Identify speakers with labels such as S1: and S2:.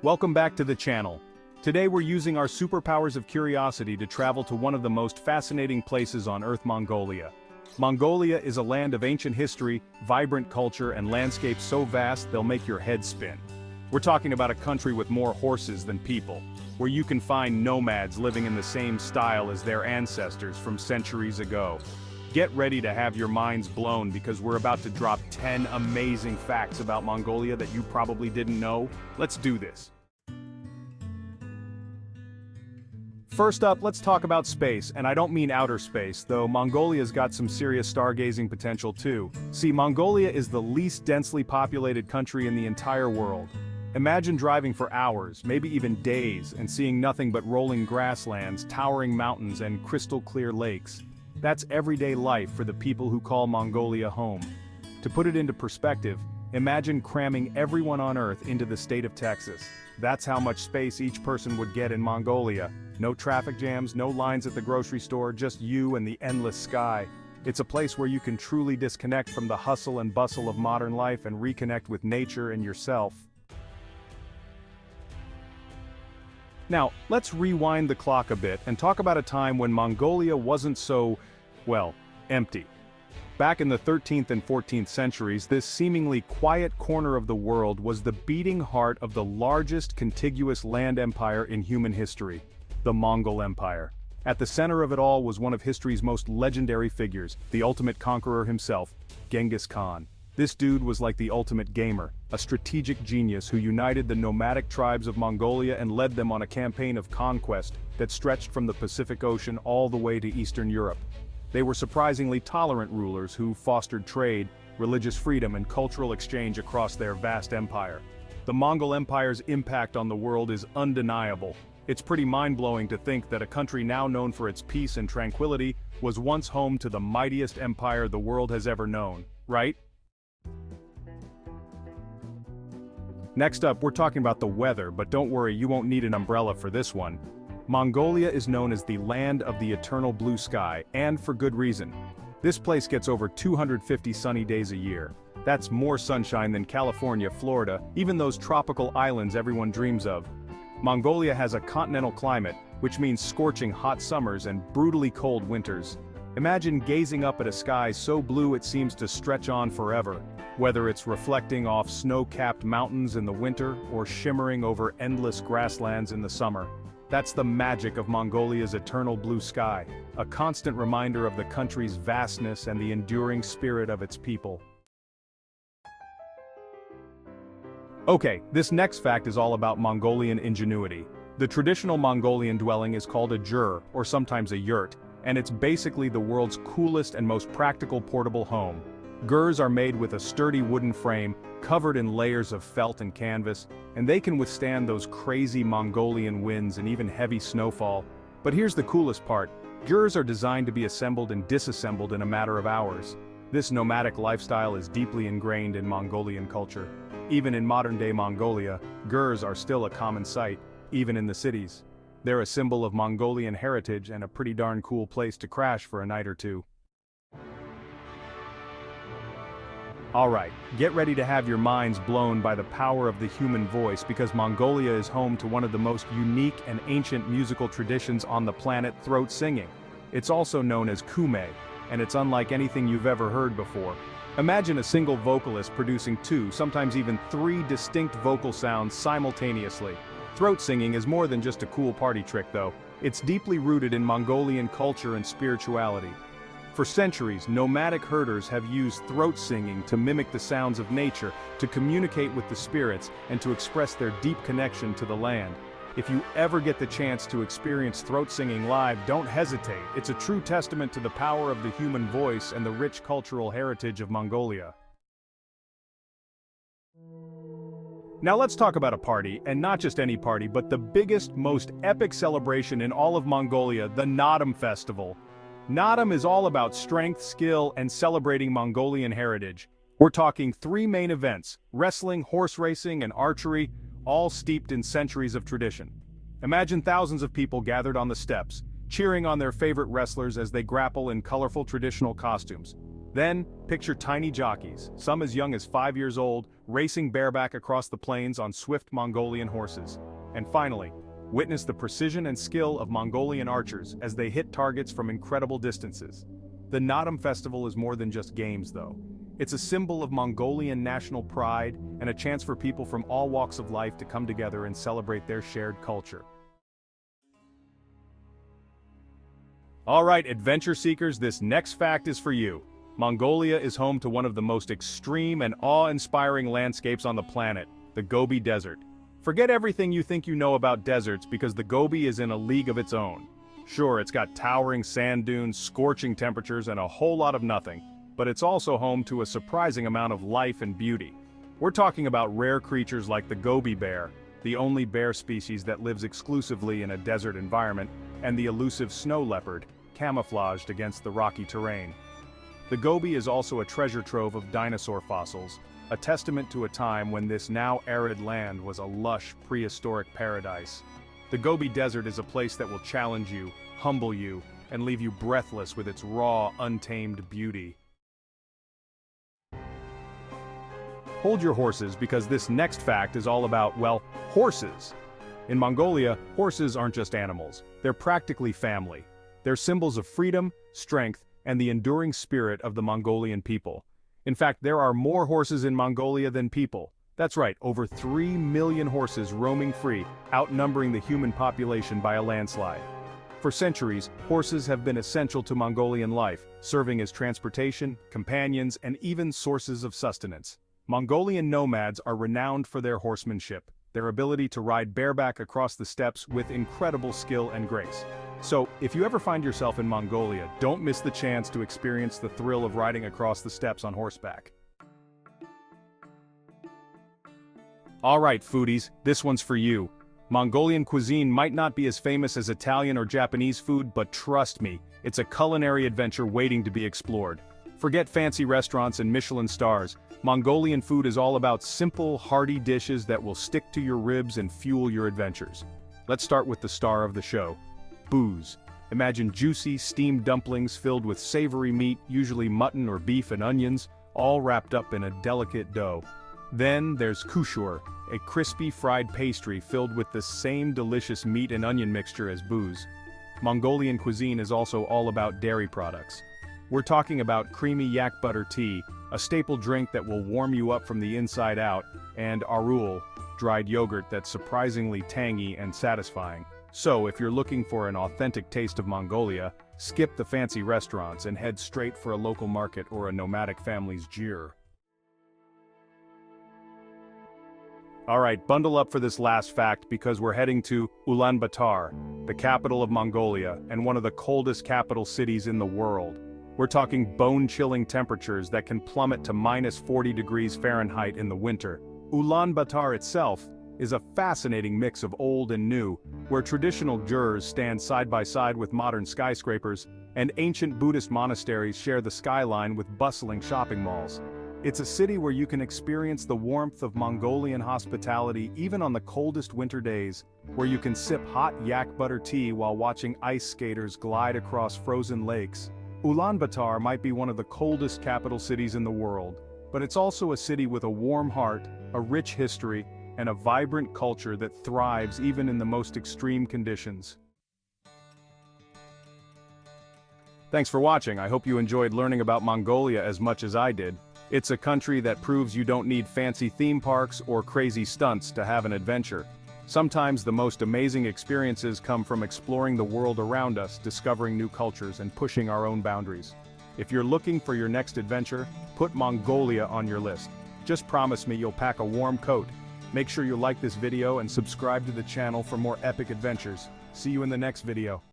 S1: Welcome back to the channel. Today we're using our superpowers of curiosity to travel to one of the most fascinating places on Earth, Mongolia. Mongolia is a land of ancient history, vibrant culture, and landscapes so vast they'll make your head spin. We're talking about a country with more horses than people, where you can find nomads living in the same style as their ancestors from centuries ago. Get ready to have your minds blown because we're about to drop 10 amazing facts about Mongolia that you probably didn't know. Let's do this. First up, let's talk about space, and I don't mean outer space, though Mongolia's got some serious stargazing potential too. See, Mongolia is the least densely populated country in the entire world. Imagine driving for hours, maybe even days, and seeing nothing but rolling grasslands, towering mountains, and crystal-clear lakes. That's everyday life for the people who call Mongolia home. To put it into perspective, imagine cramming everyone on Earth into the state of Texas. That's how much space each person would get in Mongolia. No traffic jams, no lines at the grocery store, just you and the endless sky. It's a place where you can truly disconnect from the hustle and bustle of modern life and reconnect with nature and yourself. Now, let's rewind the clock a bit and talk about a time when Mongolia wasn't so, well, empty. Back in the 13th and 14th centuries, this seemingly quiet corner of the world was the beating heart of the largest contiguous land empire in human history, the Mongol Empire. At the center of it all was one of history's most legendary figures, the ultimate conqueror himself, Genghis Khan. This dude was like the ultimate gamer, a strategic genius who united the nomadic tribes of Mongolia and led them on a campaign of conquest that stretched from the Pacific Ocean all the way to Eastern Europe. They were surprisingly tolerant rulers who fostered trade, religious freedom, and cultural exchange across their vast empire. The Mongol Empire's impact on the world is undeniable. It's pretty mind-blowing to think that a country now known for its peace and tranquility was once home to the mightiest empire the world has ever known, right? Next up, we're talking about the weather, but don't worry, you won't need an umbrella for this one. Mongolia is known as the land of the eternal blue sky, and for good reason. This place gets over 250 sunny days a year. That's more sunshine than California, Florida, even those tropical islands everyone dreams of. Mongolia has a continental climate, which means scorching hot summers and brutally cold winters. Imagine gazing up at a sky so blue it seems to stretch on forever, whether it's reflecting off snow-capped mountains in the winter or shimmering over endless grasslands in the summer. That's the magic of Mongolia's eternal blue sky, a constant reminder of the country's vastness and the enduring spirit of its people. Okay, this next fact is all about Mongolian ingenuity. The traditional Mongolian dwelling is called a jur, or sometimes a yurt, and it's basically the world's coolest and most practical portable home. Gurs are made with a sturdy wooden frame, covered in layers of felt and canvas, and they can withstand those crazy Mongolian winds and even heavy snowfall. But here's the coolest part. Gurs are designed to be assembled and disassembled in a matter of hours. This nomadic lifestyle is deeply ingrained in Mongolian culture. Even in modern-day Mongolia, gurs are still a common sight, even in the cities. They're a symbol of Mongolian heritage and a pretty darn cool place to crash for a night or two. Alright, get ready to have your minds blown by the power of the human voice because Mongolia is home to one of the most unique and ancient musical traditions on the planet, throat singing. It's also known as kume, and it's unlike anything you've ever heard before. Imagine a single vocalist producing two, sometimes even three distinct vocal sounds simultaneously. Throat singing is more than just a cool party trick though. It's deeply rooted in Mongolian culture and spirituality. For centuries, nomadic herders have used throat singing to mimic the sounds of nature, to communicate with the spirits, and to express their deep connection to the land. If you ever get the chance to experience throat singing live, don't hesitate. It's a true testament to the power of the human voice and the rich cultural heritage of Mongolia. Now let's talk about a party, and not just any party, but the biggest, most epic celebration in all of Mongolia, the Naadam festival. Naadam is all about strength, skill, and celebrating Mongolian heritage. We're talking three main events: wrestling, horse racing, and archery, all steeped in centuries of tradition. Imagine thousands of people gathered on the steps, cheering on their favorite wrestlers as they grapple in colorful traditional costumes. Then, picture tiny jockeys, some as young as 5 years old, racing bareback across the plains on swift Mongolian horses. And finally, witness the precision and skill of Mongolian archers as they hit targets from incredible distances. The Naadam festival is more than just games, though. It's a symbol of Mongolian national pride and a chance for people from all walks of life to come together and celebrate their shared culture. All right, adventure seekers, this next fact is for you. Mongolia is home to one of the most extreme and awe-inspiring landscapes on the planet, the Gobi Desert. Forget everything you think you know about deserts because the Gobi is in a league of its own. Sure, it's got towering sand dunes, scorching temperatures, and a whole lot of nothing, but it's also home to a surprising amount of life and beauty. We're talking about rare creatures like the Gobi bear, the only bear species that lives exclusively in a desert environment, and the elusive snow leopard, camouflaged against the rocky terrain. The Gobi is also a treasure trove of dinosaur fossils, a testament to a time when this now arid land was a lush, prehistoric paradise. The Gobi Desert is a place that will challenge you, humble you, and leave you breathless with its raw, untamed beauty. Hold your horses because this next fact is all about, well, horses. In Mongolia, horses aren't just animals, they're practically family. They're symbols of freedom, strength, and the enduring spirit of the Mongolian people. In fact, there are more horses in Mongolia than people. That's right, over 3 million horses roaming free, outnumbering the human population by a landslide. For centuries, horses have been essential to Mongolian life, serving as transportation, companions, and even sources of sustenance. Mongolian nomads are renowned for their horsemanship, their ability to ride bareback across the steppes with incredible skill and grace. So, if you ever find yourself in Mongolia, don't miss the chance to experience the thrill of riding across the steppes on horseback. Alright foodies, this one's for you. Mongolian cuisine might not be as famous as Italian or Japanese food, but trust me, it's a culinary adventure waiting to be explored. Forget fancy restaurants and Michelin stars. Mongolian food is all about simple, hearty dishes that will stick to your ribs and fuel your adventures. Let's start with the star of the show. Booze. Imagine juicy, steamed dumplings filled with savory meat, usually mutton or beef and onions, all wrapped up in a delicate dough. Then there's kushur, a crispy fried pastry filled with the same delicious meat and onion mixture as booze. Mongolian cuisine is also all about dairy products. We're talking about creamy yak butter tea, a staple drink that will warm you up from the inside out, and arul, dried yogurt that's surprisingly tangy and satisfying. So, if you're looking for an authentic taste of Mongolia, skip the fancy restaurants and head straight for a local market or a nomadic family's gyr. Alright, bundle up for this last fact because we're heading to Ulaanbaatar, the capital of Mongolia and one of the coldest capital cities in the world. We're talking bone-chilling temperatures that can plummet to -40 degrees Fahrenheit in the winter. Ulaanbaatar itself is a fascinating mix of old and new, where traditional gyrs stand side by side with modern skyscrapers, and ancient Buddhist monasteries share the skyline with bustling shopping malls. It's a city where you can experience the warmth of Mongolian hospitality even on the coldest winter days, where you can sip hot yak butter tea while watching ice skaters glide across frozen lakes. Ulaanbaatar might be one of the coldest capital cities in the world, but it's also a city with a warm heart, a rich history, and a vibrant culture that thrives even in the most extreme conditions. Thanks for watching. I hope you enjoyed learning about Mongolia as much as I did. It's a country that proves you don't need fancy theme parks or crazy stunts to have an adventure. Sometimes the most amazing experiences come from exploring the world around us, discovering new cultures, and pushing our own boundaries. If you're looking for your next adventure, put Mongolia on your list. Just promise me you'll pack a warm coat. Make sure you like this video and subscribe to the channel for more epic adventures. See you in the next video.